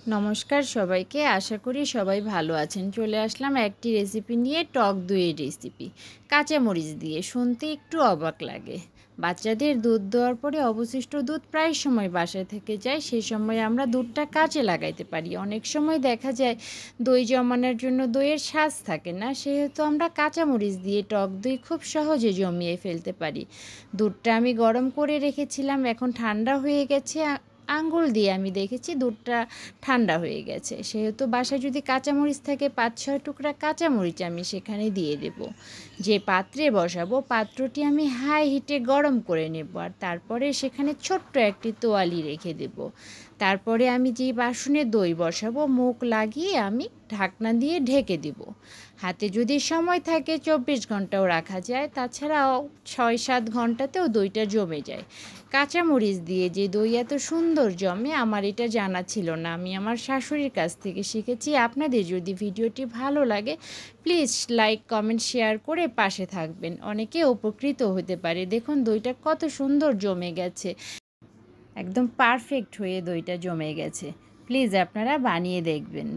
নমস্কার সবাইকে, আশা করি সবাই ভালো আছেন। চলে আসলাম একটি রেসিপি নিয়ে, টক দইয়ের রেসিপি। কাঁচামরিচ দিয়ে শুনতে একটু অবাক লাগে। বাচ্চাদের দুধ দেওয়ার পরে অবশিষ্ট দুধ প্রায় সময় বাসায় থেকে যায়, সে সময় আমরা দুধটা কাজে লাগাইতে পারি। অনেক সময় দেখা যায় দই জমানোর জন্য দইয়ের স্বাদ থাকে না, সেহেতু আমরা কাঁচামরিচ দিয়ে টক দই খুব সহজে জমিয়ে ফেলতে পারি। দুধটা আমি গরম করে রেখেছিলাম, এখন ঠান্ডা হয়ে গেছে। আঙ্গুল দিয়ে আমি দেখেছি দুধটা ঠান্ডা হয়ে গেছে, সেহেতু বাসায় যদি কাঁচামরিচ থাকে 5-6 টুকরা কাঁচামরিচ আমি সেখানে দিয়ে দেব। যে পাত্রে বসাবো পাত্রটি আমি হাই হিটে গরম করে নেব, আর তারপরে সেখানে ছোট্ট একটি তোয়ালি রেখে দেব। তারপরে আমি যে বাসনে দই বসাবো মুখ লাগিয়ে আমি ঢাকনা দিয়ে ঢেকে দেব। হাতে যদি সময় থাকে 24 ঘন্টাও রাখা যায়, তাছাড়াও 6-7 ঘন্টাতেও দইটা জমে যায়। কাঁচামরিচ দিয়ে যে দই এত সুন্দর জমে আমার এটা জানা ছিল না, আমি আমার শাশুড়ির কাছ থেকে শিখেছি। আপনাদের যদি ভিডিওটি ভালো লাগে প্লিজ লাইক কমেন্ট শেয়ার করে পাশে থাকবেন, অনেকে উপকৃত হতে পারে। দেখুন দইটা কত সুন্দর জমে গেছে, একদম পারফেক্ট হয়ে দইটা জমে গেছে। প্লিজ আপনারা বানিয়ে দেখবেন।